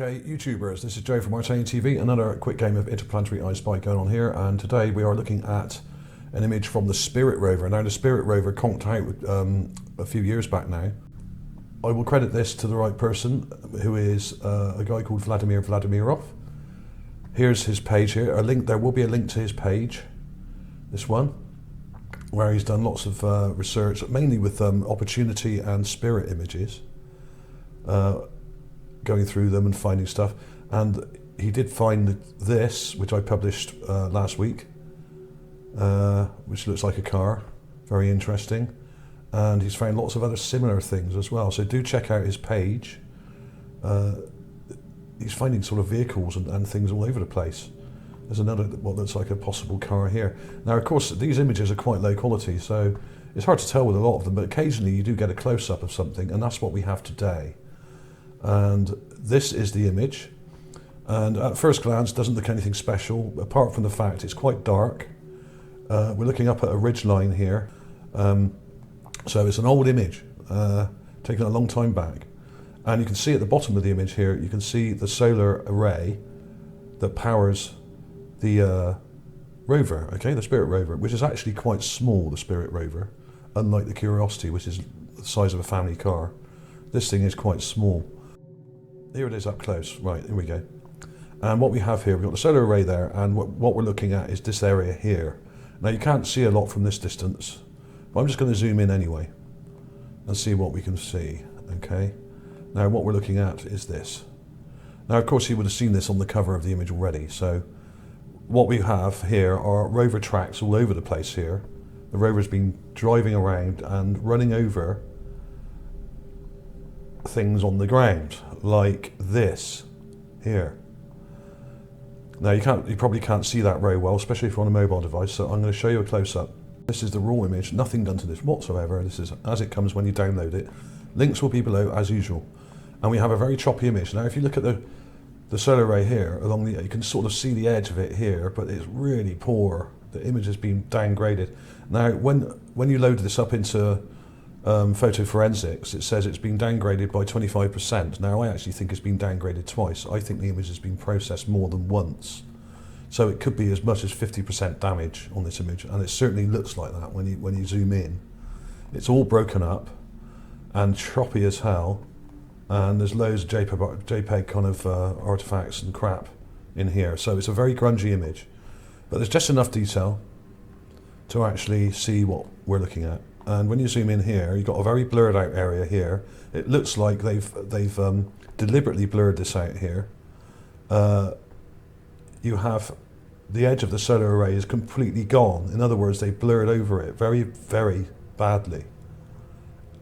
Okay, YouTubers, this is Joe from ArtAlienTV, another quick game of interplanetary I Spy going on here, and today we are looking at an image from the Spirit Rover. Now, the Spirit Rover conked out a few years back now. I will credit this to the right person, who is a guy called Vladimir Vladimirov. Here's his page here. There will be a link to his page, this one, where he's done lots of research, mainly with opportunity and spirit images. Going through them and finding stuff, and he did find this, which I published last week, which looks like a car, very interesting, and he's found lots of other similar things as well, so do check out his page. He's finding sort of vehicles and things all over the place. There's another what looks like a possible car here. Now, of course, these images are quite low quality, so it's hard to tell with a lot of them, but occasionally you do get a close-up of something, and that's what we have today. And this is the image, and at first glance doesn't look anything special apart from the fact it's quite dark. We're looking up at a ridge line here, so it's an old image taken a long time back, and you can see at the bottom of the image here, you can see the solar array that powers the rover, okay, the Spirit Rover, which is actually quite small, the Spirit Rover, unlike the Curiosity, which is the size of a family car. This thing is quite small. Here it is up close. Right, here we go. And what we have here, we've got the solar array there, and what we're looking at is this area here. Now, you can't see a lot from this distance, but I'm just going to zoom in anyway and see what we can see, okay? Now, what we're looking at is this. Now, of course, you would have seen this on the cover of the image already, so what we have here are rover tracks all over the place here. The rover's been driving around and running over things on the ground, like this here. Now, you probably can't see that very well, especially if you're on a mobile device, so I'm going to show you a close-up. This is the raw image, nothing done to this whatsoever. This is as it comes when you download it. Links will be below as usual. And we have a very choppy image. Now, if you look at the solar array here, you can sort of see the edge of it here, but it's really poor. The image has been downgraded. Now, when you load this up into photo forensics, it says it's been downgraded by 25%. Now, I actually think it's been downgraded twice. I think the image has been processed more than once. So it could be as much as 50% damage on this image, and it certainly looks like that when you zoom in. It's all broken up and choppy as hell, and there's loads of JPEG kind of artifacts and crap in here. So it's a very grungy image, but there's just enough detail to actually see what we're looking at. And when you zoom in here, you've got a very blurred out area here. It looks like they've deliberately blurred this out here. You have the edge of the solar array is completely gone. In other words, they blurred over it very, very badly,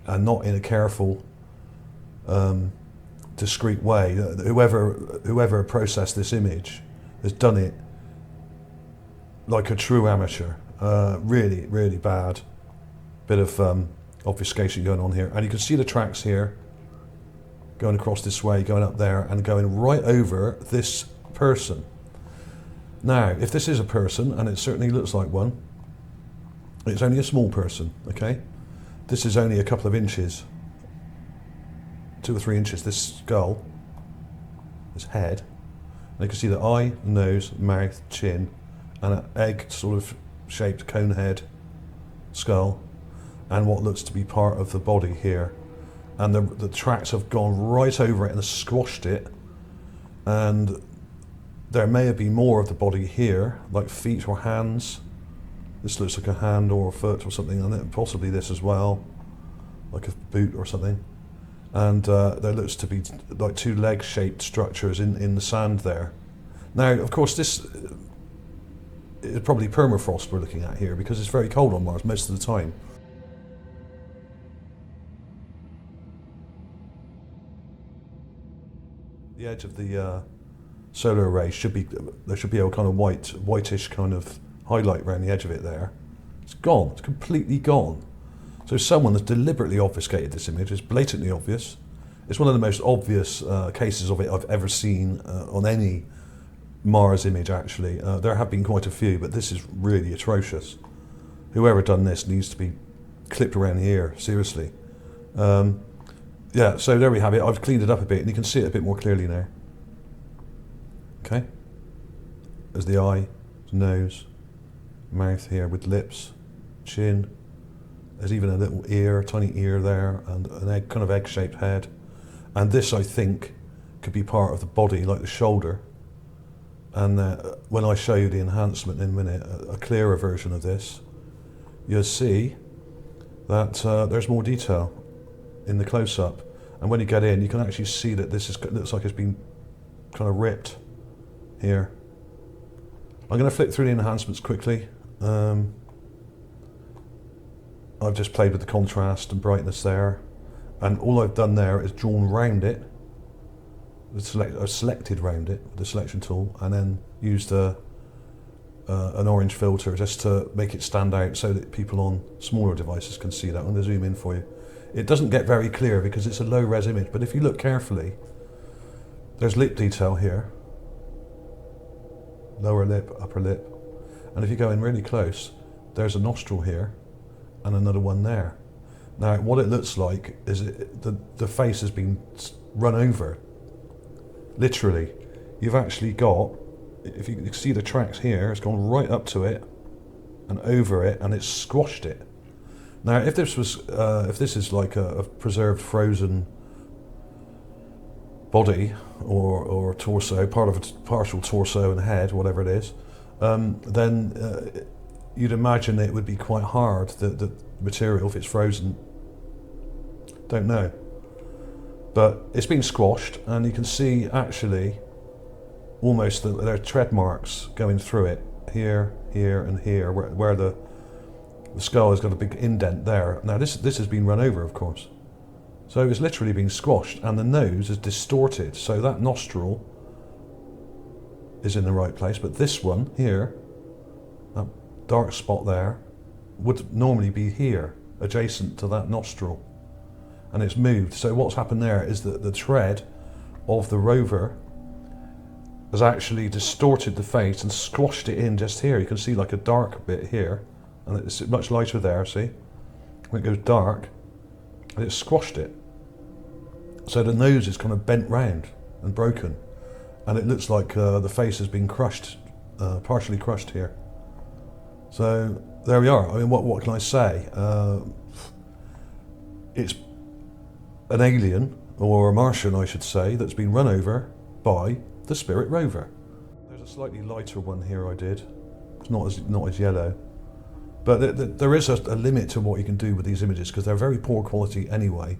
and not in a careful, discreet way. Whoever processed this image has done it like a true amateur. Really, really bad. Bit of obfuscation going on here, and you can see the tracks here going across this way, going up there, and going right over this person. Now, if this is a person, and it certainly looks like one, it's only a small person, okay? This is only a couple of inches, 2 or 3 inches, this skull, this head, and you can see the eye, nose, mouth, chin, and an egg sort of shaped cone head skull, and what looks to be part of the body here, and the tracks have gone right over it and squashed it, and there may have been more of the body here, like feet or hands. This looks like a hand or a foot or something, and possibly this as well, like a boot or something, and there looks to be like 2 leg-shaped structures in the sand there. Now, of course, this is probably permafrost we're looking at here, because it's very cold on Mars most of the time. The edge of the solar array there should be a kind of whitish kind of highlight around the edge of it there. It's gone, it's completely gone. So someone has deliberately obfuscated this image. It's blatantly obvious. It's one of the most obvious cases of it I've ever seen on any Mars image, actually. There have been quite a few, but this is really atrocious. Whoever done this needs to be clipped around the ear, seriously. Yeah, so there we have it. I've cleaned it up a bit, and you can see it a bit more clearly now. Okay? There's the eye, nose, mouth here with lips, chin. There's even a little ear, a tiny ear there, and an egg, kind of egg-shaped head. And this, I think, could be part of the body, like the shoulder. And when I show you the enhancement in a minute, a clearer version of this, you'll see that there's more detail in the close-up. And when you get in, you can actually see that this looks like it's been kind of ripped here. I'm going to flick through the enhancements quickly. I've just played with the contrast and brightness there, and all I've done there is drawn round it. I've selected round it with the selection tool, and then used an orange filter just to make it stand out so that people on smaller devices can see that. I'm going to zoom in for you. It doesn't get very clear because it's a low-res image, but if you look carefully, there's lip detail here. Lower lip, upper lip. And if you go in really close, there's a nostril here and another one there. Now, what it looks like is the face has been run over. Literally, you've actually got, if you see the tracks here, it's gone right up to it and over it, and it's squashed it. Now, if this is like a preserved frozen body or torso, part of a partial torso and head, whatever it is, then you'd imagine it would be quite hard, the material, if it's frozen. Don't know. But it's been squashed, and you can see actually almost there are tread marks going through it, here, here, and here, where the skull has got a big indent there. Now this has been run over, of course. So it's literally been squashed, and the nose is distorted, so that nostril is in the right place, but this one here, that dark spot there, would normally be here, adjacent to that nostril, and it's moved. So what's happened there is that the tread of the rover has actually distorted the face and squashed it in just here. You can see like a dark bit here, and it's much lighter there, see? When it goes dark, and it's squashed it. So the nose is kind of bent round and broken, and it looks like the face has been crushed, partially crushed here. So there we are. I mean, what can I say? It's an alien, or a Martian I should say, that's been run over by the Spirit Rover. There's a slightly lighter one here I did. It's not as yellow. But there is a limit to what you can do with these images, because they're very poor quality anyway,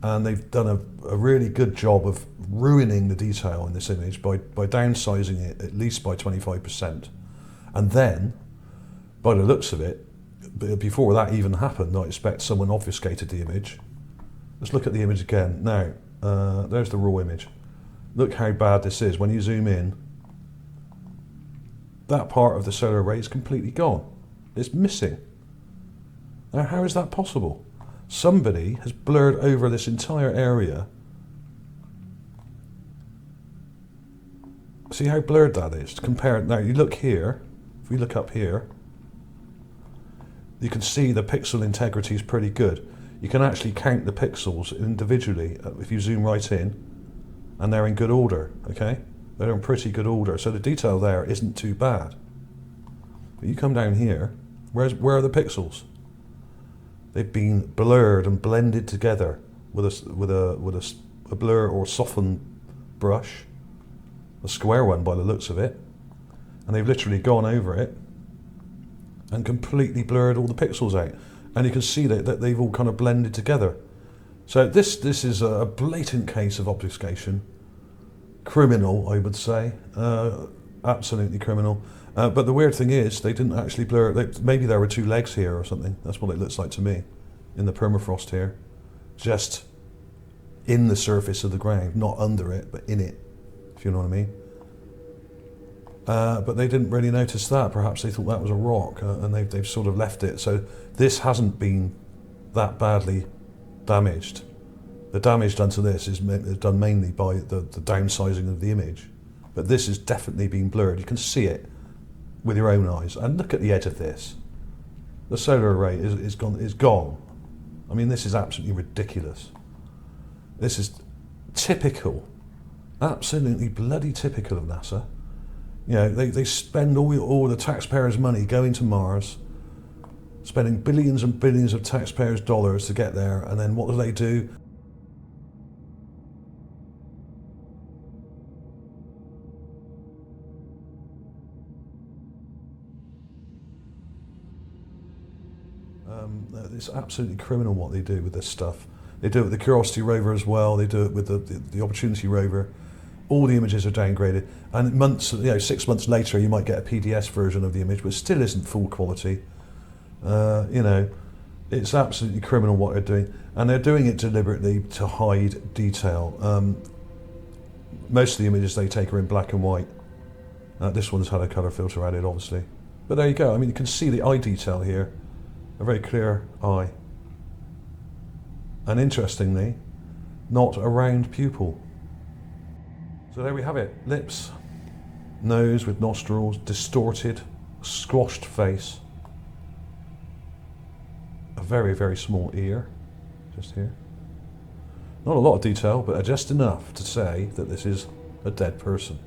and they've done a really good job of ruining the detail in this image by downsizing it at least by 25%. And then, by the looks of it, before that even happened, I expect someone obfuscated the image. Let's look at the image again. Now, there's the raw image. Look how bad this is. When you zoom in, that part of the solar array is completely gone. It's missing. Now, how is that possible? Somebody has blurred over this entire area. See how blurred that is? Now, you look here. If we look up here, you can see the pixel integrity is pretty good. You can actually count the pixels individually if you zoom right in, and they're in good order, okay? They're in pretty good order, so the detail there isn't too bad. But you come down here, where are the pixels? They've been blurred and blended together with a blur or soften brush, a square one by the looks of it, and they've literally gone over it and completely blurred all the pixels out. And you can see that they've all kind of blended together. So this is a blatant case of obfuscation. Criminal, I would say. Absolutely criminal. But the weird thing is, they didn't actually blur it. Maybe there were two legs here or something. That's what it looks like to me, in the permafrost here. Just in the surface of the ground, not under it, but in it, if you know what I mean. But they didn't really notice that. Perhaps they thought that was a rock, and they've sort of left it. So this hasn't been that badly damaged. The damage done to this is done mainly by the downsizing of the image. But this has definitely been blurred. You can see it with your own eyes. And look at the edge of this. The solar array is gone. I mean, this is absolutely ridiculous. This is typical, absolutely bloody typical of NASA. You know, they spend all the taxpayers' money going to Mars, spending billions and billions of taxpayers' dollars to get there, and then what do? It's absolutely criminal what they do with this stuff. They do it with the Curiosity rover as well. They do it with the Opportunity rover. All the images are downgraded, and months, 6 months later, you might get a PDS version of the image, which still isn't full quality. It's absolutely criminal what they're doing, and they're doing it deliberately to hide detail. Most of the images they take are in black and white. This one's had a colour filter added, obviously, but there you go. I mean, you can see the eye detail here, a very clear eye, and interestingly, not a round pupil. So there we have it. Lips, nose with nostrils, distorted, squashed face, a very, very small ear, just here. Not a lot of detail, but just enough to say that this is a dead person.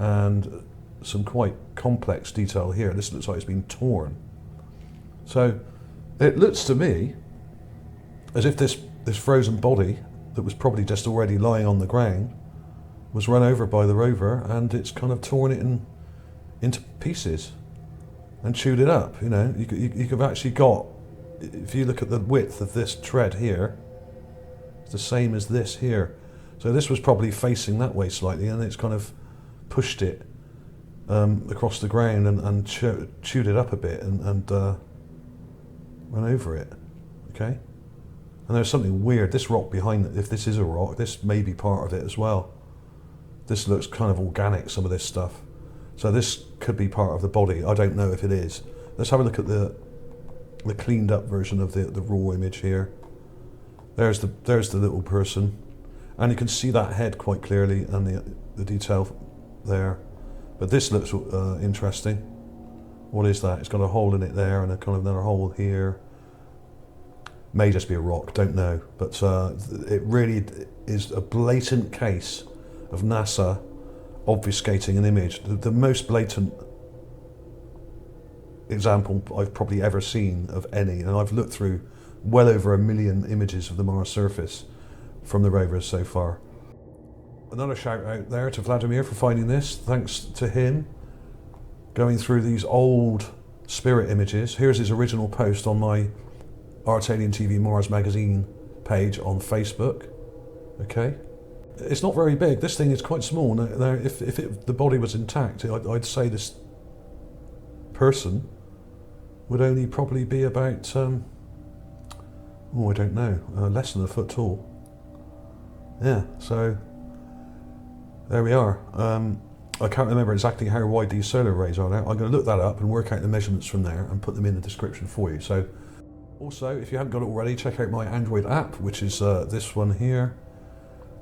And some quite complex detail here. This looks like it's been torn. So it looks to me as if this frozen body that was probably just already lying on the ground was run over by the rover, and it's kind of torn it into pieces and chewed it up. You know, you've actually got, if you look at the width of this tread here, it's the same as this here. So this was probably facing that way slightly, and it's kind of pushed it across the ground and chewed it up a bit and run over it. Okay, and there's something weird. This rock behind it, if this is a rock, this may be part of it as well. This looks kind of organic, some of this stuff. So this could be part of the body. I don't know if it is. Let's have a look at the cleaned up version of the raw image here. There's the little person, and you can see that head quite clearly and the detail there. But this looks interesting. What is that? It's got a hole in it there and a kind of another hole here. May just be a rock, don't know. But it really is a blatant case of NASA obfuscating an image. The most blatant example I've probably ever seen of any, and I've looked through well over 1 million images of the Mars surface from the rovers so far. Another shout out there to Vladimir for finding this. Thanks to him going through these old Spirit images. Here's his original post on my ArtAlienTV Mars magazine page on Facebook. Okay. It's not very big. This thing is quite small. Now if the body was intact, I'd say this person would only probably be about, I don't know, less than a foot tall. Yeah, so there we are. I can't remember exactly how wide these solar arrays are now. I'm going to look that up and work out the measurements from there and put them in the description for you. So also, if you haven't got it already, check out my Android app, which is this one here,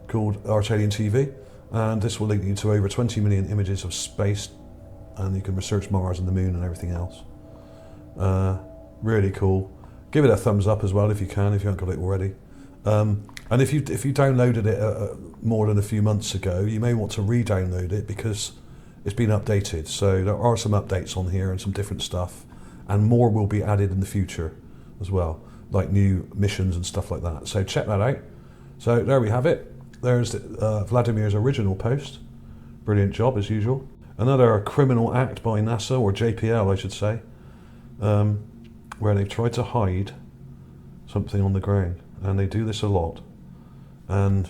called ArtAlienTV, and this will link you to over 20 million images of space, and you can research Mars and the Moon and everything else. Really cool. Give it a thumbs up as well if you can, if you haven't got it already. And if you downloaded it more than a few months ago, you may want to re-download it because it's been updated. So there are some updates on here and some different stuff, and more will be added in the future as well, like new missions and stuff like that. So check that out. So there we have it. There's Vladimir's original post. Brilliant job as usual. Another criminal act by NASA, or JPL I should say, where they've tried to hide something on the ground, and they do this a lot. And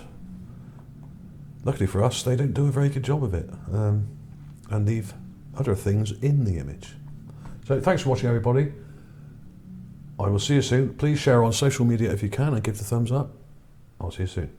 luckily for us, they don't do a very good job of it, and leave other things in the image. So thanks for watching, everybody. I will see you soon. Please share on social media if you can and give the thumbs up. I'll see you soon.